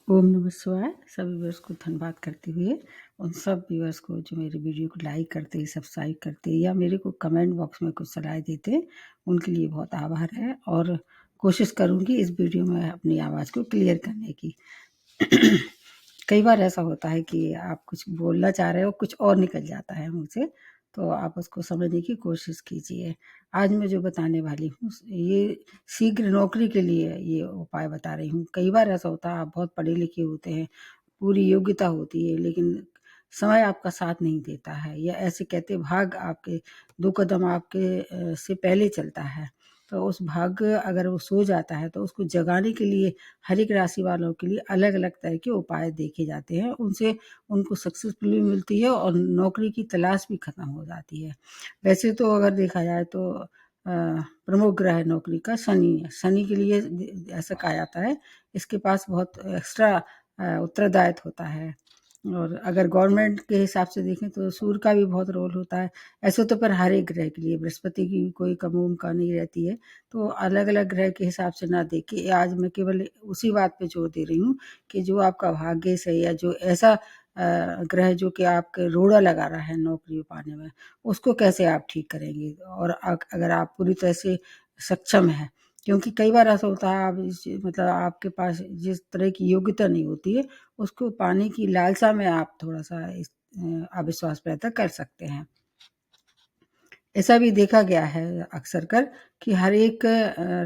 ओम नमः शिवाय। सभी व्यूअर्स को धन्यवाद करते हुए उन सब व्यूअर्स को जो मेरे वीडियो को लाइक करते, सब्सक्राइब करते या मेरे को कमेंट बॉक्स में कुछ सलाह देते, उनके लिए बहुत आभार है। और कोशिश करूँगी इस वीडियो में अपनी आवाज़ को क्लियर करने की। कई बार ऐसा होता है कि आप कुछ बोलना चाह रहे हो, कुछ और निकल जाता है मुँह से, तो आप उसको समझने की कोशिश कीजिए। आज मैं जो बताने वाली हूँ ये शीघ्र नौकरी के लिए ये उपाय बता रही हूँ। कई बार ऐसा होता है आप बहुत पढ़े-लिखे होते हैं, पूरी योग्यता होती है, लेकिन समय आपका साथ नहीं देता है, या ऐसे कहते भाग आपके 2 कदम आपके से पहले चलता है। तो उस भाग्य अगर वो सो जाता है तो उसको जगाने के लिए हर एक राशि वालों के लिए अलग-अलग तरह के उपाय देखे जाते हैं। उनसे उनको सक्सेसफुल भी मिलती है और नौकरी की तलाश भी खत्म हो जाती है। वैसे तो अगर देखा जाए तो प्रमुख ग्रह नौकरी का शनि है। शनि के लिए ऐसा कहा जाता है इसके पास बहुत एक्स्ट्रा उत्तरदायित्व होता है। और अगर गवर्नमेंट के हिसाब से देखें तो सूर्य का भी बहुत रोल होता है। ऐसे तो पर हर एक ग्रह के लिए बृहस्पति की कोई कम-वम नहीं रहती है। तो अलग-अलग ग्रह के हिसाब से ना देख के आज मैं केवल उसी बात पे जोर दे रही हूँ कि जो आपका भाग्य से या जो ऐसा ग्रह जो कि आपके रोड़ा लगा रहा है नौकरी पाने में, उसको कैसे आप ठीक करेंगे। और अगर आप पूरी तरह से सक्षम हैं, क्योंकि कई बार ऐसा होता है आप मतलब आपके पास जिस तरह की योग्यता नहीं होती है, उसको पाने की लालसा में आप थोड़ा-सा अविश्वास पैदा कर सकते हैं। ऐसा भी देखा गया है अक्सर कर कि हर एक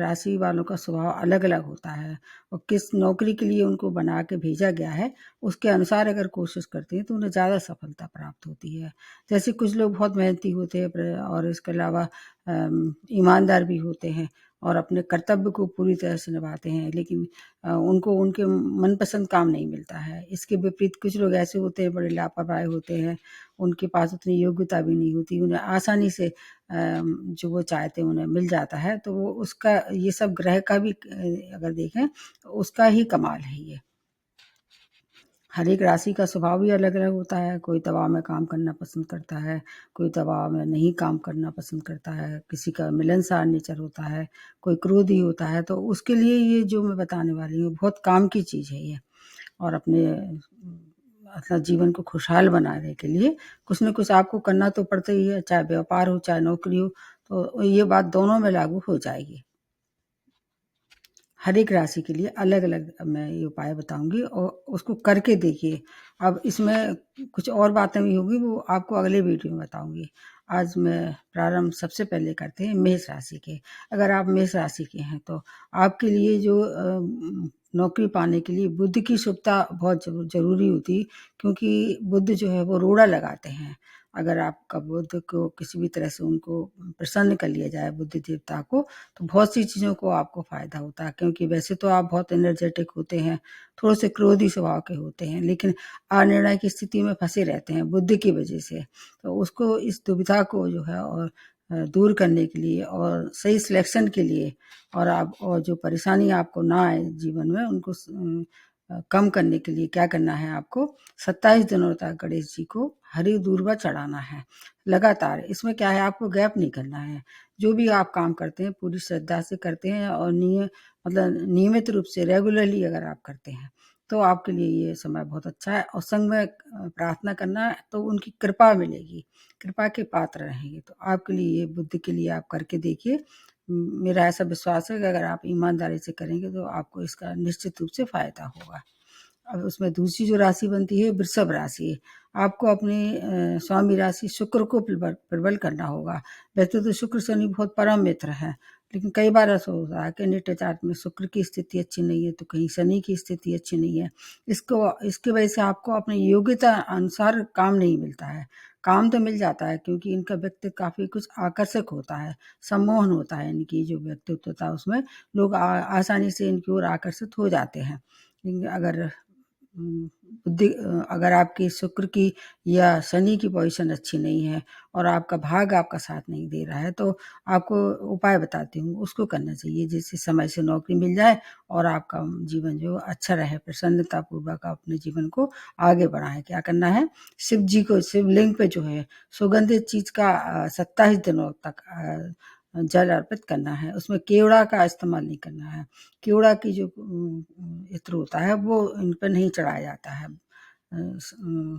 राशि वालों का स्वभाव अलग-अलग होता है और किस नौकरी के लिए उनको बना के भेजा गया है, उसके अनुसार अगर कोशिश करते हैं तो उन्हें ज़्यादा सफलता प्राप्त होती है। जैसे कुछ लोग बहुत मेहनती होते हैं और इसके अलावा ईमानदार भी होते हैं और अपने कर्तव्य को पूरी तरह से निभाते हैं, लेकिन उनको उनके मनपसंद काम नहीं मिलता है। इसके विपरीत कुछ लोग ऐसे होते हैं, बड़े लापरवाह होते हैं, उनके पास उतनी योग्यता भी नहीं होती, उन्हें आसानी से जो वो चाहते हैं उन्हें मिल जाता है। तो वो उसका ये सब ग्रह का भी अगर देखें तो उसका ही कमाल है ये। हर एक राशि का स्वभाव भी अलग-अलग होता है, कोई दबाव में काम करना पसंद करता है, कोई दबाव में नहीं काम करना पसंद करता है, किसी का मिलनसार नेचर होता है, कोई क्रोधी होता है। तो उसके लिए ये जो मैं बताने वाली हूँ बहुत काम की चीज़ है ये। और अपने मतलब जीवन को खुशहाल बनाने के लिए कुछ न कुछ आपको करना तो पड़ता ही है, चाहे व्यापार हो, चाहे नौकरी हो, तो ये बात दोनों में लागू हो जाएगी। हर एक राशि के लिए अलग-अलग मैं ये उपाय बताऊँगी और उसको करके देखिए। अब इसमें कुछ और बातें भी होंगी, वो आपको अगले वीडियो में बताऊँगी। आज मैं प्रारंभ सबसे पहले करते हैं मेष राशि के। अगर आप मेष राशि के हैं तो आपके लिए जो नौकरी पाने के लिए बुध की शुभता बहुत ज़रूरी होती है, क्योंकि बुध जो है वो रोड़ा लगाते हैं। अगर आपका बुध को किसी भी तरह से उनको प्रसन्न कर लिया जाए बुध देवता को, तो बहुत सी चीज़ों को आपको फ़ायदा होता है, क्योंकि वैसे तो आप बहुत एनर्जेटिक होते हैं, थोड़े-से क्रोधी स्वभाव के होते हैं, लेकिन अनिर्णय की स्थिति में फँसे रहते हैं बुद्धि की वजह से। तो उसको इस दुविधा को जो है और दूर करने के लिए और सही सिलेक्शन के लिए और आप और जो परेशानी आपको ना आए जीवन में उनको कम करने के लिए क्या करना है आपको 27 दिनों तक गणेश जी को हरी दूर्वा चढ़ाना है लगातार। इसमें क्या है आपको गैप नहीं करना है। जो भी आप काम करते हैं पूरी श्रद्धा से करते हैं और मतलब नियमित रूप से रेगुलरली अगर आप करते हैं, तो आपके लिए ये समय बहुत अच्छा है। और संग में प्रार्थना करना है तो उनकी कृपा मिलेगी, कृपा के पात्र रहेंगे। तो आपके लिए ये बुद्धि के लिए आप करके देखिए। मेरा ऐसा विश्वास है कि अगर आप ईमानदारी से करेंगे तो आपको इसका निश्चित रूप से फ़ायदा होगा। अब उसमें दूसरी जो राशि बनती है वृषभ राशि। आपको अपने स्वामी राशि शुक्र को प्रबल करना होगा। वैसे तो शुक्र शनि बहुत परम मित्र हैं, लेकिन कई बार ऐसा होता है कि नेट चार्ट में शुक्र की स्थिति अच्छी नहीं है तो कहीं शनि की स्थिति अच्छी नहीं है। इसकी वजह से आपको अपनी योग्यता अनुसार काम नहीं मिलता है। काम तो मिल जाता है क्योंकि इनका व्यक्तित्व काफ़ी कुछ आकर्षक होता है, सम्मोहन होता है इनकी जो व्यक्तित्व होता है उसमें लोग आसानी से इनकी ओर आकर्षित हो जाते हैं। लेकिन अगर आपकी शुक्र की या शनि की पोज़ीशन अच्छी नहीं है और आपका भाग्य आपका साथ नहीं दे रहा है, तो आपको उपाय बताती हूँ, उसको करना चाहिए जिससे समय से नौकरी मिल जाए और आपका जीवन जो अच्छा रहे, प्रसन्नतापूर्वक अपने जीवन को आगे बढ़ाएँ। क्या करना है? शिव जी को शिवलिंग पे जो है सुगंधित चीज़ का 27 दिनों तक जल अर्पित करना है। उसमें केवड़ा का इस्तेमाल नहीं करना है। केवड़ा की जो इत्र होता है वो इन पे नहीं चढ़ाया जाता है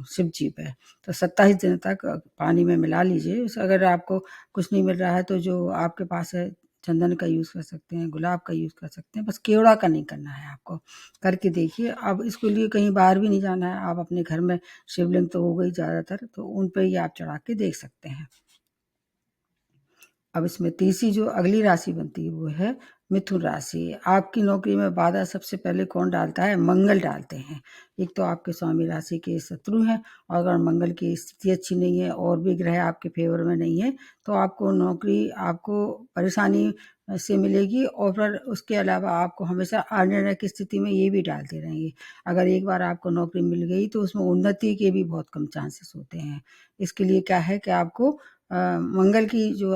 शिव जी पे। तो 27 दिन तक पानी में मिला लीजिए। अगर आपको कुछ नहीं मिल रहा है तो जो आपके पास है चंदन का यूज़ कर सकते हैं, गुलाब का यूज़ कर सकते हैं, बस केवड़ा का नहीं करना है आपको। करके देखिए। अब इसके लिए कहीं बाहर भी नहीं जाना है, आप अपने घर में शिवलिंग तो हो गई ज़्यादातर, तो उन पे ही आप चढ़ा के देख सकते हैं। अब इसमें तीसरी जो अगली राशि बनती है वो है मिथुन राशि। आपकी नौकरी में बाधा सबसे पहले कौन डालता है? मंगल डालते हैं। एक तो आपके स्वामी राशि के शत्रु हैं, और अगर मंगल की स्थिति अच्छी नहीं है और भी ग्रह आपके फेवर में नहीं है तो आपको नौकरी आपको परेशानी से मिलेगी, और फिर उसके अलावा आपको हमेशा अनिर्णय की स्थिति में ये भी डालते रहेंगे। अगर एक बार आपको नौकरी मिल गई तो उसमें उन्नति के भी बहुत कम चांसेस होते हैं। इसके लिए क्या है कि आपको मंगल की जो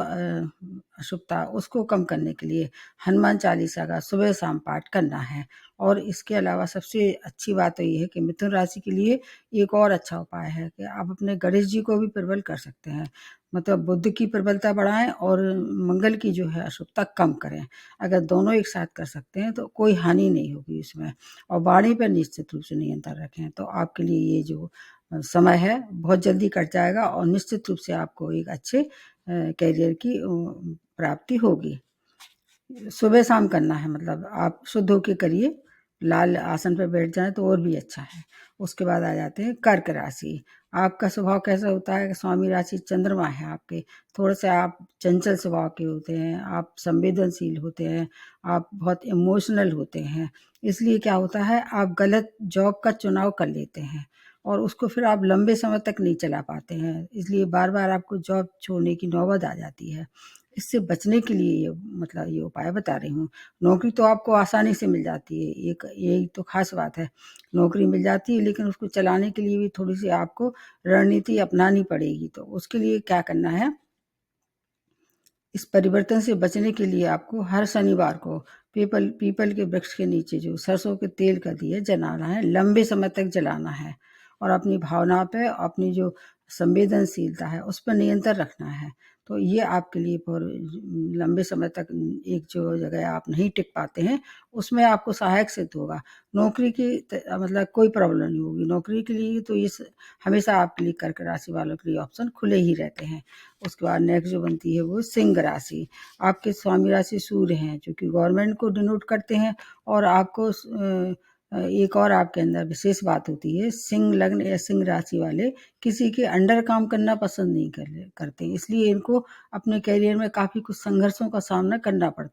अशुभता उसको कम करने के लिए हनुमान चालीसा का सुबह शाम पाठ करना है। और इसके अलावा सबसे अच्छी बात तो ये है कि मिथुन राशि के लिए एक और अच्छा उपाय है कि आप अपने गणेश जी को भी प्रबल कर सकते हैं। मतलब बुध की प्रबलता बढ़ाएं और मंगल की जो है अशुभता कम करें। अगर दोनों एक साथ कर सकते हैं तो कोई हानि नहीं होगी इसमें। और वाणी पर निश्चित रूप से नियंत्रण रखें तो आपके लिए ये जो समय है बहुत जल्दी कट जाएगा, और निश्चित रूप से आपको एक अच्छे करियर की प्राप्ति होगी। सुबह शाम करना है, मतलब आप शुद्ध होके करिए। लाल आसन पे बैठ जाएं तो और भी अच्छा है। उसके बाद आ जाते हैं कर्क राशि। आपका स्वभाव कैसा होता है कि स्वामी राशि चंद्रमा है आपके, थोड़े से आप चंचल स्वभाव के होते हैं, आप संवेदनशील होते हैं, आप बहुत इमोशनल होते हैं। इसलिए क्या होता है, आप गलत जॉब का चुनाव कर लेते हैं और उसको फिर आप लंबे समय तक नहीं चला पाते हैं, इसलिए बार बार आपको जॉब छोड़ने की नौबत आ जाती है। इससे बचने के लिए ये मतलब ये उपाय बता रही हूँ। नौकरी तो आपको आसानी से मिल जाती है, एक यही तो खास बात है। नौकरी मिल जाती है लेकिन उसको चलाने के लिए भी थोड़ी सी आपको रणनीति अपनानी पड़ेगी। तो उसके लिए क्या करना है, इस परिवर्तन से बचने के लिए आपको हर शनिवार को पीपल पीपल के वृक्ष के नीचे जो सरसों के तेल का दिया जलाना है, लंबे समय तक जलाना है। और अपनी भावना पे, अपनी जो संवेदनशीलता है उस पर नियंत्रण रखना है। तो ये आपके लिए लंबे समय तक एक जो जगह आप नहीं टिक पाते हैं उसमें आपको सहायक सिद्ध होगा। नौकरी की मतलब कोई प्रॉब्लम नहीं होगी नौकरी के लिए, तो ये हमेशा आपके लिए कर्क राशि वालों के लिए ऑप्शन खुले ही रहते हैं। उसके बाद नेक्स्ट जो बनती है वो सिंह राशि। आपके स्वामी राशि सूर्य हैं जो कि गवर्नमेंट को डिनोट करते हैं। और आपको एक और आपके अंदर विशेष बात होती है, सिंह लग्न या सिंह राशि वाले किसी के अंडर काम करना पसंद नहीं करते, इसलिए इनको अपने करियर में काफ़ी कुछ संघर्षों का सामना कर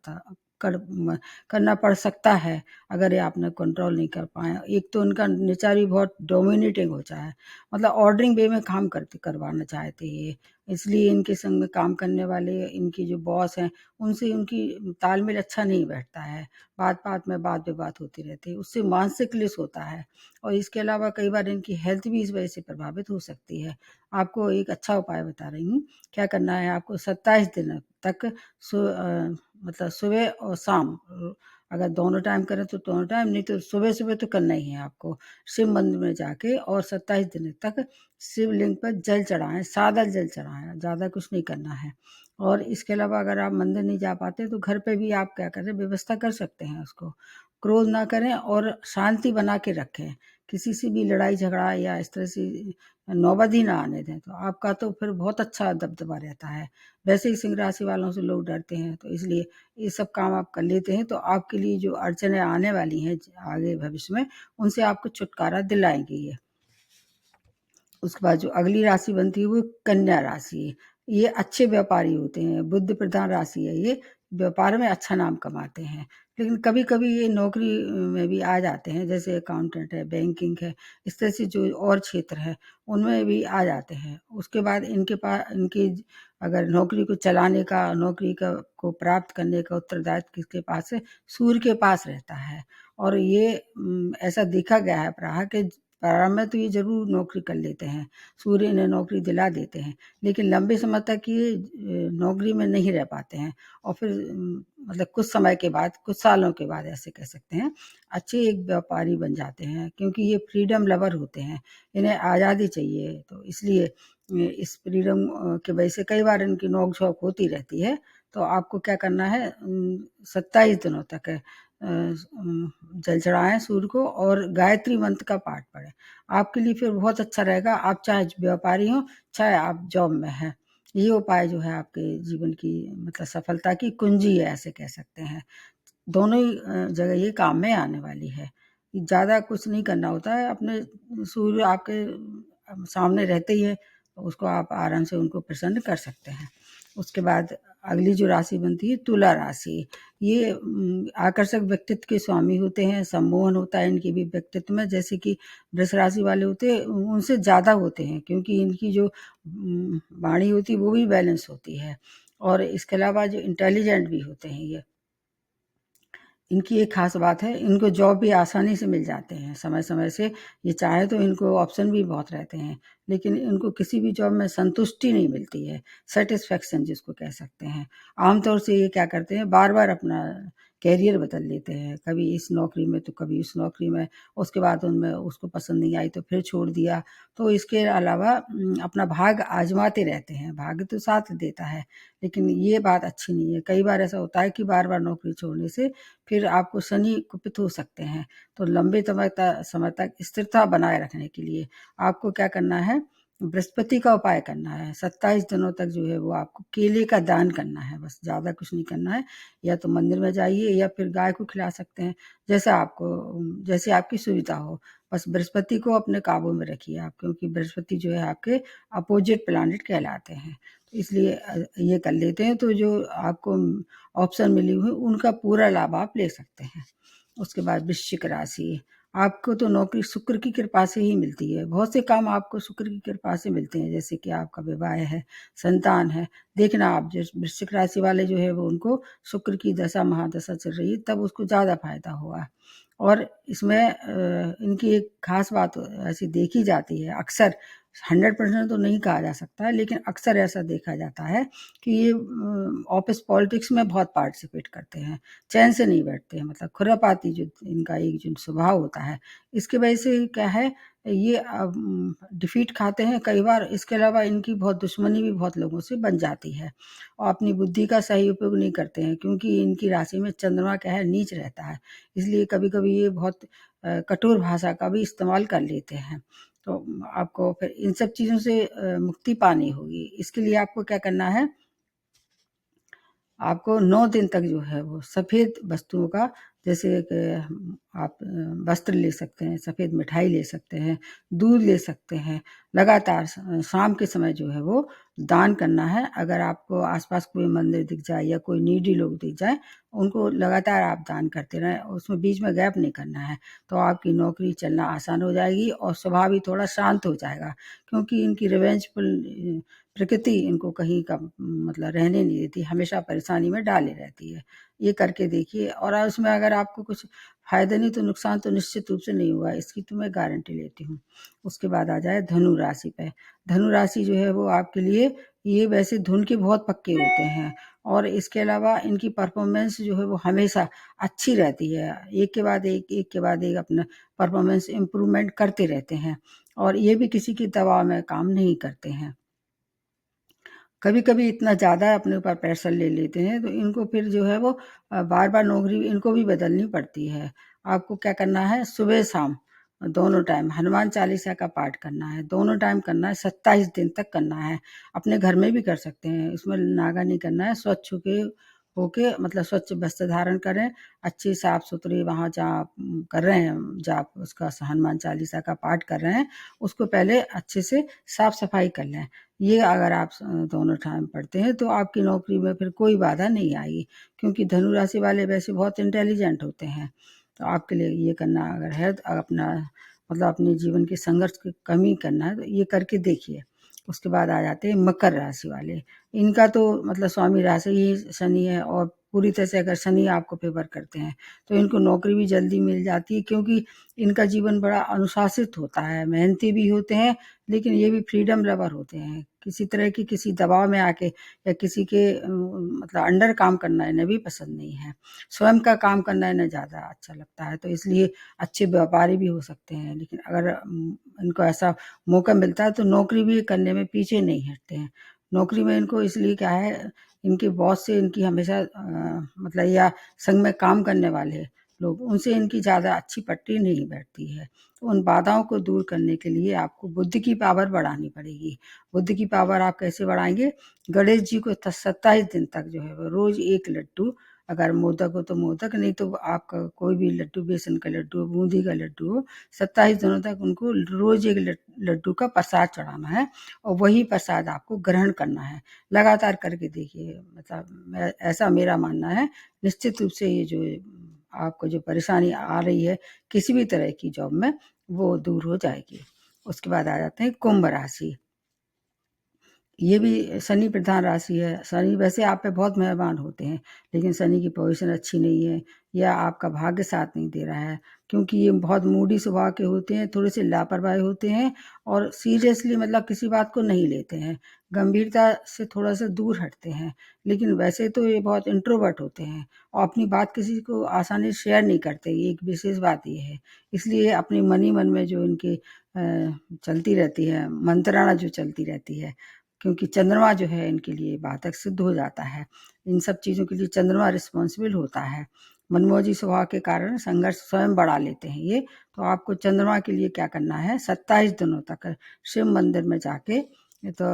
करना पड़ सकता है अगर ये आपने कंट्रोल नहीं कर पाए। एक तो उनका नेचर भी बहुत डोमिनेटिंग होता है, मतलब ऑर्डरिंग वे में काम करवाना चाहते हैं। इसलिए इनके संग में काम करने वाले इनके जो बॉस हैं उनसे उनकी तालमेल अच्छा नहीं बैठता है। बात-बात में वाद विवाद होती रहती है, उससे मानसिक क्लेश होता है। और इसके अलावा कई बार इनकी हेल्थ भी इस वजह से प्रभावित हो सकती है। आपको एक अच्छा उपाय बता रही हूँ, क्या करना है आपको 27 दिन तक मतलब सुबह और शाम अगर दोनों टाइम करें तो दोनों टाइम, नहीं तो सुबह-सुबह तो करना ही है आपको। शिव मंदिर में जाके और 27 दिन तक शिवलिंग पर जल चढ़ाएँ, सादा जल चढ़ाएँ, ज़्यादा कुछ नहीं करना है। और इसके अलावा अगर आप मंदिर नहीं जा पाते तो घर पे भी आप क्या करें, व्यवस्था कर सकते हैं उसको। क्रोध ना करें और शांति बना के रखें। किसी से भी लड़ाई झगड़ा या इस तरह से नौबत ही ना आने दें, तो आपका तो फिर बहुत अच्छा दबदबा रहता है। वैसे ही सिंह राशि वालों से लोग डरते हैं, तो इसलिए ये सब काम आप कर लेते हैं तो आपके लिए जो अड़चनें आने वाली हैं आगे भविष्य में, उनसे आपको छुटकारा दिलाएँगी ये। उसके बाद जो अगली राशि बनती है वो कन्या राशि है। ये अच्छे व्यापारी होते हैं, बुद्ध प्रधान राशि है ये, व्यापार में अच्छा नाम कमाते हैं। लेकिन कभी-कभी ये नौकरी में भी आ जाते हैं, जैसे अकाउंटेंट है, बैंकिंग है, इस तरह से जो और क्षेत्र है, उनमें भी आ जाते हैं। उसके बाद इनकी अगर नौकरी को चलाने का, नौकरी का को प्राप्त करने का उत्तरदायित्व किसके पास है? सूर्य के पास रहता है। और ये ऐसा देखा गया है प्रायः कि प्रारंभ में तो ये ज़रूर नौकरी कर लेते हैं, सूर्य इन्हें नौकरी दिला देते हैं, लेकिन लंबे समय तक ये नौकरी में नहीं रह पाते हैं। और फिर मतलब कुछ समय के बाद, कुछ सालों के बाद ऐसे कह सकते हैं, अच्छे एक व्यापारी बन जाते हैं क्योंकि ये फ्रीडम लवर होते हैं, इन्हें आज़ादी चाहिए। तो इसलिए इस फ्रीडम की वजह से कई बार इनकी नोक-झोंक होती रहती है, तो आपको क्या करना है, 27 दिनों तक जल चढ़ाएँ सूर्य को और गायत्री मंत्र का पाठ पढ़ें। आपके लिए फिर बहुत अच्छा रहेगा, आप चाहे व्यापारी हों, चाहे आप जॉब में हैं। ये उपाय जो है आपके जीवन की मतलब सफलता की कुंजी है, ऐसे कह सकते हैं। दोनों ही जगह ये काम में आने वाली है। ज़्यादा कुछ नहीं करना होता है, अपने सूर्य आपके सामने रहते ही है, तो उसको आप आराम से उनको प्रसन्न कर सकते हैं। उसके बाद अगली जो राशि बनती है तुला राशि। ये आकर्षक व्यक्तित्व के स्वामी होते हैं, सम्मोहन होता है इनके भी व्यक्तित्व में, जैसे कि वृष राशि वाले होते हैं उनसे ज़्यादा होते हैं, क्योंकि इनकी जो वाणी होती है वो भी बैलेंस होती है, और इसके अलावा जो इंटेलिजेंट भी होते हैं ये। इनकी एक ख़ास बात है, इनको जॉब भी आसानी से मिल जाते हैं समय-समय से। ये चाहें तो इनको ऑप्शन भी बहुत रहते हैं, लेकिन इनको किसी भी जॉब में संतुष्टि नहीं मिलती है, सैटिस्फैक्शन जिसको कह सकते हैं। आम तौर से ये क्या करते हैं, बार-बार अपना कैरियर बदल लेते हैं, कभी इस नौकरी में तो कभी उस नौकरी में, उसके बाद उनमें उसको पसंद नहीं आई तो फिर छोड़ दिया। तो इसके अलावा अपना भाग्य आज़माते रहते हैं, भाग्य तो साथ देता है, लेकिन ये बात अच्छी नहीं है। कई बार ऐसा होता है कि बार-बार नौकरी छोड़ने से फिर आपको शनि कुपित हो सकते हैं। तो लंबे समय तक स्थिरता बनाए रखने के लिए आपको क्या करना है, बृहस्पति का उपाय करना है। 27 दिनों तक जो है वो आपको केले का दान करना है, बस ज़्यादा कुछ नहीं करना है। या तो मंदिर में जाइए या फिर गाय को खिला सकते हैं, जैसे आपकी सुविधा हो। बस बृहस्पति को अपने काबू में रखिए आप, क्योंकि बृहस्पति जो है आपके अपोज़िट प्लैनेट कहलाते हैं। तो इसलिए ये कर लेते हैं तो जो आपको ऑप्शन मिली हुई उनका पूरा लाभ आप ले सकते हैं। उसके बाद वृश्चिक राशि, आपको तो नौकरी शुक्र की कृपा से ही मिलती है। बहुत से काम आपको शुक्र की कृपा से मिलते हैं, जैसे कि आपका विवाह है, संतान है। देखना आप जिस वृश्चिक राशि वाले जो है वो उनको शुक्र की दशा महादशा चल रही है, तब उसको ज़्यादा फायदा होगा। और इसमें इनकी एक खास बात ऐसी देखी जाती है, अक्सर 100% तो नहीं कहा जा सकता है, लेकिन अक्सर ऐसा देखा जाता है कि ये ऑफिस पॉलिटिक्स में बहुत पार्टिसिपेट करते हैं, चैन से नहीं बैठते हैं, मतलब खुरापाती जो इनका एक जो स्वभाव होता है, इसकी वजह से क्या है, ये डिफीट खाते हैं कई बार। इसके अलावा इनकी बहुत दुश्मनी भी बहुत लोगों से बन जाती है, और अपनी बुद्धि का सही उपयोग नहीं करते हैं, क्योंकि इनकी राशि में चंद्रमा क्या है, नीच रहता है। इसलिए कभी-कभी ये बहुत कठोर भाषा का भी इस्तेमाल कर लेते हैं। तो आपको फिर इन सब चीज़ों से मुक्ति पानी होगी। इसके लिए आपको क्या करना है, आपको 9 दिन तक जो है वो सफ़ेद वस्तुओं का, जैसे कि आप वस्त्र ले सकते हैं, सफ़ेद मिठाई ले सकते हैं, दूध ले सकते हैं। लगातार शाम के समय जो है वो दान करना है। अगर आपको आस-पास कोई मंदिर दिख जाए या कोई नीडी लोग दिख जाएँ, उनको लगातार आप दान करते रहें, उसमें बीच में गैप नहीं करना है। तो आपकी नौकरी चलना आसान हो जाएगी और स्वभाव भी थोड़ा शांत हो जाएगा, क्योंकि इनकी रिवेंजफुल प्रकृति इनको कहीं का मतलब रहने नहीं देती, हमेशा परेशानी में डाले रहती है। ये करके देखिए, और उसमें अगर आपको कुछ फ़ायदा नहीं तो नुकसान तो निश्चित रूप से नहीं हुआ, इसकी तो मैं गारंटी लेती हूँ। उसके बाद आ जाए धनु राशि पे। धनु राशि जो है वो आपके लिए, ये वैसे धुन के बहुत पक्के होते हैं, और इसके अलावा इनकी परफ़ॉर्मेंस जो है वो हमेशा अच्छी रहती है। एक के बाद एक अपना परफ़ॉर्मेंस इम्प्रूवमेंट करते रहते हैं, और ये भी किसी के दबाव में काम नहीं करते हैं। कभी-कभी इतना ज़्यादा अपने ऊपर प्रेशर ले लेते हैं, तो इनको फिर जो है वो बार-बार नौकरी इनको भी बदलनी पड़ती है। आपको क्या करना है, सुबह-शाम दोनों टाइम हनुमान चालीसा का पाठ करना है, दोनों टाइम करना है, 27 दिन तक करना है। अपने घर में भी कर सकते हैं, इसमें नागा नहीं करना है, स्वच्छ होके मतलब स्वच्छ वस्त्र धारण करें, अच्छी साफ-सुथरी वहाँ जहाँ आप कर रहे हैं, जहाँ आप उसका हनुमान चालीसा का पाठ कर रहे हैं, उसको पहले अच्छे से साफ-सफाई कर लें। ये अगर आप दोनों टाइम पढ़ते हैं तो आपकी नौकरी में फिर कोई बाधा नहीं आएगी, क्योंकि धनु राशि वाले वैसे बहुत इंटेलिजेंट होते हैं। तो आपके लिए ये करना अगर है तो अपना मतलब अपने जीवन के संघर्ष की कमी करना है तो ये करके देखिए। उसके बाद आ जाते हैं मकर राशि वाले। इनका तो मतलब स्वामी राशि ही शनि है, और पूरी तरह से अगर शनि आपको फ़ेवर करते हैं तो इनको नौकरी भी जल्दी मिल जाती है, क्योंकि इनका जीवन बड़ा अनुशासित होता है, मेहनती भी होते हैं, लेकिन ये भी फ्रीडम लवर होते हैं। किसी तरह की किसी दबाव में आके या किसी के मतलब अंडर काम करना इन्हें भी पसंद नहीं है। स्वयं का काम करना इन्हें ज़्यादा अच्छा लगता है, तो इसलिए अच्छे व्यापारी भी हो सकते हैं। लेकिन अगर इनको ऐसा मौका मिलता है तो नौकरी भी करने में पीछे नहीं हटते हैं। नौकरी में इनको इसलिए क्या है, इनके बॉस से इनकी हमेशा मतलब या संग में काम करने वाले लोग, उनसे इनकी ज़्यादा अच्छी पटरी नहीं बैठती है। तो उन बाधाओं को दूर करने के लिए आपको बुद्धि की पावर बढ़ानी पड़ेगी। बुद्धि की पावर आप कैसे बढ़ाएँगे? गणेश जी को 27 दिन तक जो है वो रोज़ 1 लड्डू, अगर मोदक हो तो मोदक, नहीं तो आपका कोई भी लड्डू, बेसन का लड्डू हो, बूंदी का लड्डू हो, 27 दिनों तक उनको रोज़ 1 लड्डू का प्रसाद चढ़ाना है और वही प्रसाद आपको ग्रहण करना है। लगातार करके देखिए, मतलब ऐसा मेरा मानना है, निश्चित रूप से ये जो आपको जो परेशानी आ रही है किसी भी तरह की जॉब में, वो दूर हो जाएगी। उसके बाद आ जाते हैं कुंभ राशि। ये भी शनि प्रधान राशि है। शनि वैसे आप पे बहुत मेहरबान होते हैं, लेकिन शनि की पोज़ीशन अच्छी नहीं है या आपका भाग्य साथ नहीं दे रहा है, क्योंकि ये बहुत मूडी स्वभाव के होते हैं, थोड़े-से लापरवाह होते हैं और सीरियसली मतलब किसी बात को नहीं लेते हैं, गंभीरता से थोड़ा-सा दूर हटते हैं। लेकिन वैसे तो ये बहुत इंट्रोवर्ट होते हैं और अपनी बात किसी को आसानी से शेयर नहीं करते, ये एक विशेष बात ये है। इसलिए अपने मन ही मन में जो इनके चलती रहती है, मंत्रणा जो चलती रहती है, क्योंकि चंद्रमा जो है इनके लिए बाधक सिद्ध हो जाता है। इन सब चीज़ों के लिए चंद्रमा रिस्पॉन्सिबल होता है। मनमौजी स्वभाव के कारण संघर्ष स्वयं बढ़ा लेते हैं ये। तो आपको चंद्रमा के लिए क्या करना है, 27 दिनों तक शिव मंदिर में जाके तो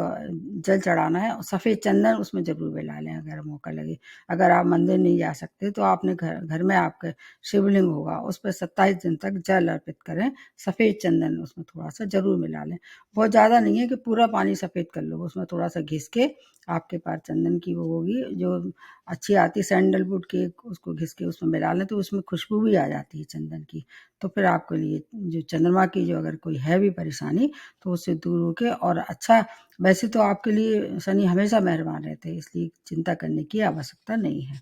जल चढ़ाना है और सफ़ेद चंदन उसमें ज़रूर मिला लें अगर मौका लगे। अगर आप मंदिर नहीं जा सकते तो आपने घर में आपके शिवलिंग होगा, उस पे 27 दिन तक जल अर्पित करें, सफ़ेद चंदन उसमें थोड़ा-सा ज़रूर मिला लें। बहुत ज़्यादा नहीं है कि पूरा पानी सफ़ेद कर लो, उसमें थोड़ा-सा घिस के आपके पास चंदन की वो होगी जो अच्छी आती है सैंडलवुड की, उसको घिस के उसमें मिला लें तो उसमें खुशबू भी आ जाती है चंदन की। तो फिर आपके लिए जो चंद्रमा की जो अगर कोई है भी परेशानी, तो उससे दूर होके और अच्छा, वैसे तो आपके लिए शनि हमेशा मेहरबान रहते हैं, इसलिए चिंता करने की आवश्यकता नहीं है।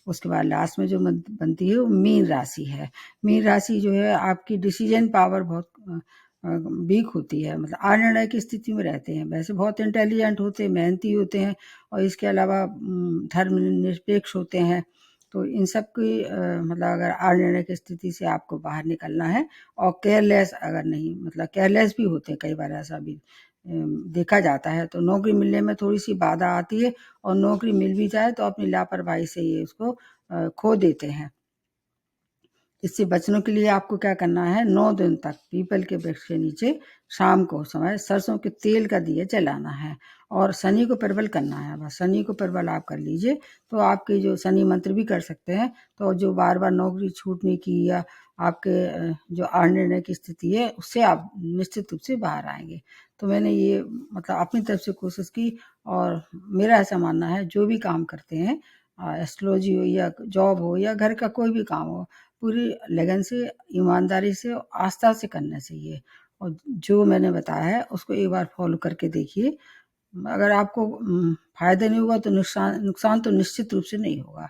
उसके बाद लास्ट में जो बनती है वो मीन राशि है। मीन राशि जो है आपकी डिसीजन पावर बहुत वीक होती है, मतलब अनिर्णय की स्थिति में रहते हैं। वैसे बहुत इंटेलिजेंट होते हैं, मेहनती होते हैं और इसके अलावा धर्मनिरपेक्ष होते हैं। तो इन सब की मतलब अगर अनिर्णय की स्थिति से आपको बाहर निकलना है और केयरलेस अगर नहीं, मतलब केयरलेस भी होते हैं कई बार, ऐसा भी देखा जाता है। तो नौकरी मिलने में थोड़ी-सी बाधा आती है और नौकरी मिल भी जाए तो अपनी लापरवाही से ये उसको खो देते हैं। इससे बचने के लिए आपको क्या करना है, 9 दिन तक पीपल के वृक्ष के नीचे शाम को समय सरसों के तेल का दिया जलाना है और शनि को प्रबल करना है। बस शनि को प्रबल आप कर लीजिए तो आपके जो शनि मंत्र भी कर सकते हैं, तो जो बार-बार नौकरी छूटने की या आपके जो अनिर्णय की स्थिति है, उससे आप निश्चित रूप से बाहर आएँगे। तो मैंने ये मतलब अपनी तरफ से कोशिश की और मेरा ऐसा मानना है जो भी काम करते हैं, एस्ट्रोलॉजी हो या जॉब हो या घर का कोई भी काम हो, पूरी लगन से, ईमानदारी से और आस्था से करना चाहिए और जो मैंने बताया है उसको एक बार फॉलो करके देखिए। अगर आपको फ़ायदा नहीं हुआ तो नुकसान नुकसान तो निश्चित रूप से नहीं होगा।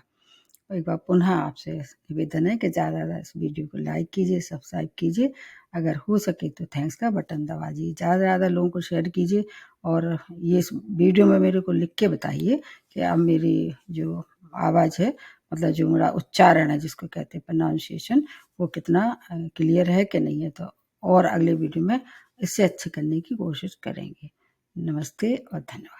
एक बार पुनः आपसे निवेदन है कि ज़्यादा से ज़्यादा इस वीडियो को लाइक कीजिए, सब्सक्राइब कीजिए। अगर हो सके तो थैंक्स का बटन दबाइए। ज़्यादा से ज़्यादा लोगों को शेयर कीजिए और ये इस वीडियो में मेरे को लिख के बताइए कि अब मेरी जो आवाज़ है, मतलब जो मेरा उच्चारण है जिसको कहते हैं प्रोनाउंसिएशन, वो कितना क्लियर है कि नहीं है। तो और अगले वीडियो में इससे अच्छे करने की कोशिश करेंगे। नमस्ते और धन्यवाद।